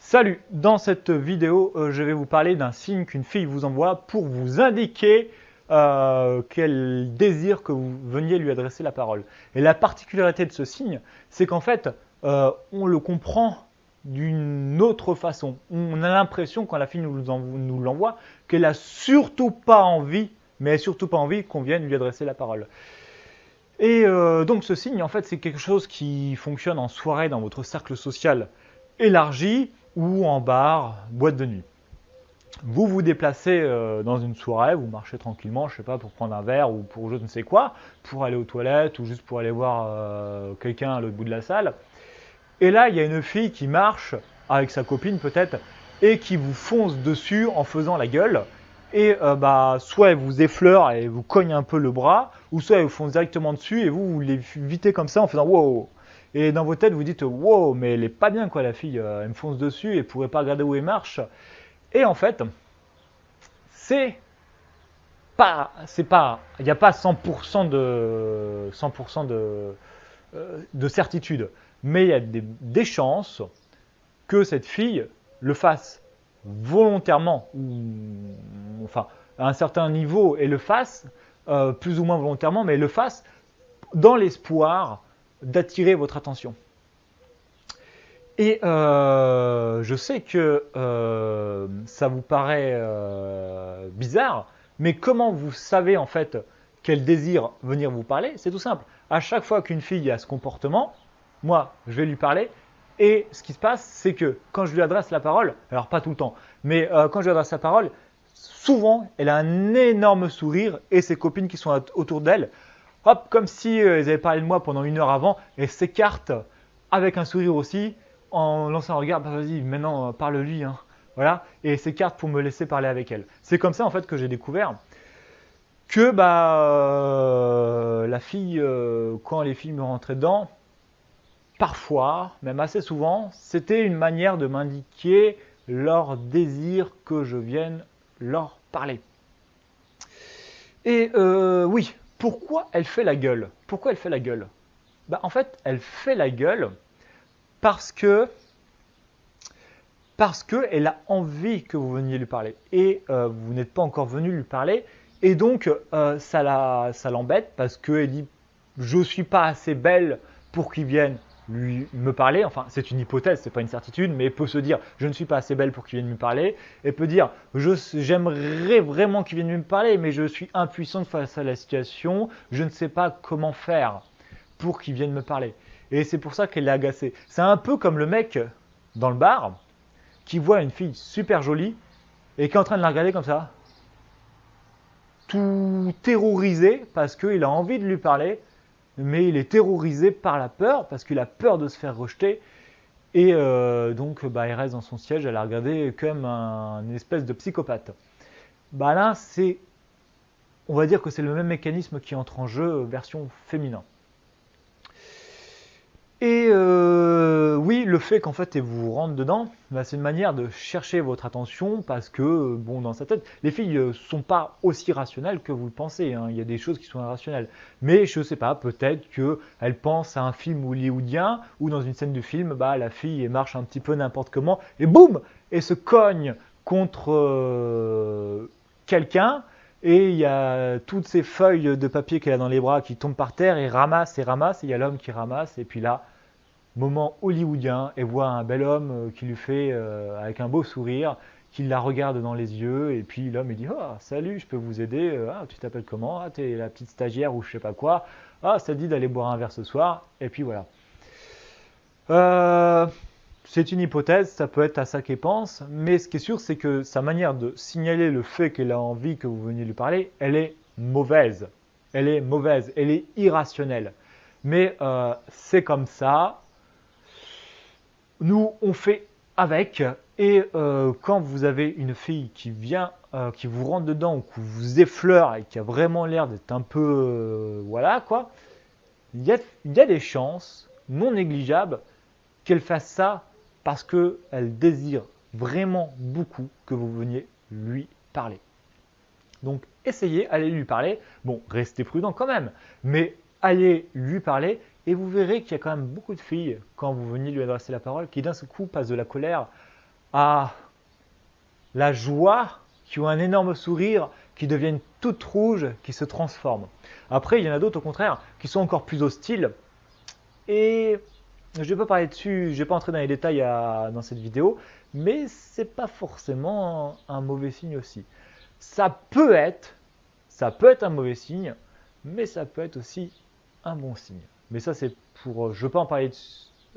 Salut, dans cette vidéo, je vais vous parler d'un signe qu'une fille vous envoie pour vous indiquer qu'elle désire que vous veniez lui adresser la parole. Et la particularité de ce signe, c'est qu'en fait, on le comprend d'une autre façon. On a l'impression, quand la fille nous l'envoie, qu'elle n'a surtout pas envie, mais surtout pas envie qu'on vienne lui adresser la parole. Et donc ce signe, en fait, c'est quelque chose qui fonctionne en soirée dans votre cercle social élargi ou en bar, boîte de nuit. Vous vous déplacez dans une soirée, vous marchez tranquillement, je sais pas, pour prendre un verre ou pour je ne sais quoi, pour aller aux toilettes ou juste pour aller voir quelqu'un à l'autre bout de la salle. Et là, il y a une fille qui marche avec sa copine peut-être et qui vous fonce dessus en faisant la gueule. Et soit elle vous effleure et vous cogne un peu le bras, ou soit elle vous fonce directement dessus et vous l'évitez comme ça en faisant wow. Et dans vos têtes, vous dites wow, mais elle est pas bien quoi la fille, elle me fonce dessus et pourrait pas regarder où elle marche. Et en fait, il n'y a pas 100% de certitude, mais il y a des chances que cette fille le fasse volontairement, ou enfin à un certain niveau, et le fasse plus ou moins volontairement, mais le fasse dans l'espoir d'attirer votre attention. Et je sais que ça vous paraît bizarre, mais comment vous savez en fait qu'elle désire venir vous parler? C'est tout simple. À chaque fois qu'une fille a ce comportement, moi, je vais lui parler. Et ce qui se passe, c'est que quand je lui adresse la parole, alors pas tout le temps, mais quand je lui adresse la parole, souvent, elle a un énorme sourire et ses copines qui sont autour d'elle, hop, comme si elles avaient parlé de moi pendant 1 heure avant, et s'écartent avec un sourire aussi, en lançant un regard, bah vas-y, maintenant parle-lui, hein. Voilà, et s'écartent pour me laisser parler avec elle. C'est comme ça en fait que j'ai découvert que la fille, quand les filles me rentraient dedans, parfois, même assez souvent, c'était une manière de m'indiquer leur désir que je vienne leur parler. Et oui, pourquoi elle fait la gueule? Pourquoi elle fait la gueule? En fait, elle fait la gueule parce que elle a envie que vous veniez lui parler et vous n'êtes pas encore venu lui parler et donc ça l'embête parce qu'elle dit je suis pas assez belle pour qu'il vienne me parler, enfin c'est une hypothèse, c'est pas une certitude, mais elle peut se dire je ne suis pas assez belle pour qu'il vienne me parler, elle peut dire j'aimerais vraiment qu'il vienne me parler mais je suis impuissante face à la situation, je ne sais pas comment faire pour qu'il vienne me parler et c'est pour ça qu'elle est agacée. C'est un peu comme le mec dans le bar qui voit une fille super jolie et qui est en train de la regarder comme ça, tout terrorisé parce qu'il a envie de lui parler, mais il est terrorisé par la peur parce qu'il a peur de se faire rejeter et donc il reste dans son siège à la regarder comme un espèce de psychopathe. Là, on va dire que c'est le même mécanisme qui entre en jeu version féminin. Et oui, le fait qu'en fait elle vous rentre dedans, c'est une manière de chercher votre attention parce que, bon, dans sa tête, les filles ne sont pas aussi rationnelles que vous le pensez, hein. Il y a des choses qui sont irrationnelles. Mais je ne sais pas, peut-être qu'elle pense à un film hollywoodien où dans une scène de film, la fille marche un petit peu n'importe comment et boum, elle se cogne contre quelqu'un. Et il y a toutes ces feuilles de papier qu'elle a dans les bras qui tombent par terre et ramasse, et il y a l'homme qui ramasse, et puis là, moment hollywoodien, elle voit un bel homme qui lui fait, avec un beau sourire, qui la regarde dans les yeux, et puis l'homme il dit « Oh, salut, je peux vous aider, ah, tu t'appelles comment? Ah, t'es la petite stagiaire ou je sais pas quoi, ah, ça te dit d'aller boire un verre ce soir ?» Et puis voilà. C'est une hypothèse, ça peut être à ça qu'elle pense, mais ce qui est sûr, c'est que sa manière de signaler le fait qu'elle a envie que vous veniez lui parler, elle est mauvaise. Elle est mauvaise, elle est irrationnelle. Mais c'est comme ça. Nous, on fait avec. Et quand vous avez une fille qui vient, qui vous rentre dedans ou qui vous effleure et qui a vraiment l'air d'être un peu, voilà quoi, il y a des chances non négligeables qu'elle fasse ça parce qu'elle désire vraiment beaucoup que vous veniez lui parler. Donc essayez, allez lui parler. Bon, restez prudent quand même, mais allez lui parler et vous verrez qu'il y a quand même beaucoup de filles, quand vous venez lui adresser la parole, qui d'un seul coup passent de la colère à la joie, qui ont un énorme sourire, qui deviennent toutes rouges, qui se transforment. Après, il y en a d'autres au contraire qui sont encore plus hostiles. Et je ne vais pas parler dessus, je ne vais pas entrer dans les détails dans cette vidéo, mais c'est pas forcément un mauvais signe aussi. Ça peut être un mauvais signe, mais ça peut être aussi un bon signe. Mais ça, c'est pour, je ne vais pas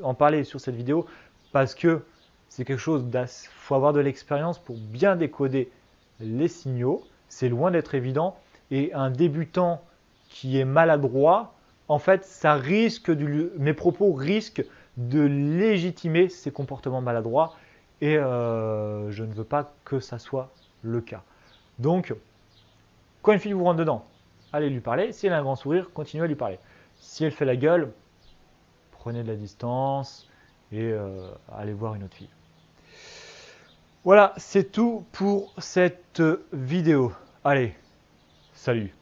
en parler sur cette vidéo parce que c'est quelque chose d'assez, faut avoir de l'expérience pour bien décoder les signaux. C'est loin d'être évident et un débutant qui est maladroit, en fait, mes propos risquent de légitimer ses comportements maladroits et je ne veux pas que ça soit le cas. Donc, quand une fille vous rentre dedans, allez lui parler. Si elle a un grand sourire, continuez à lui parler. Si elle fait la gueule, prenez de la distance et allez voir une autre fille. Voilà, c'est tout pour cette vidéo. Allez, salut!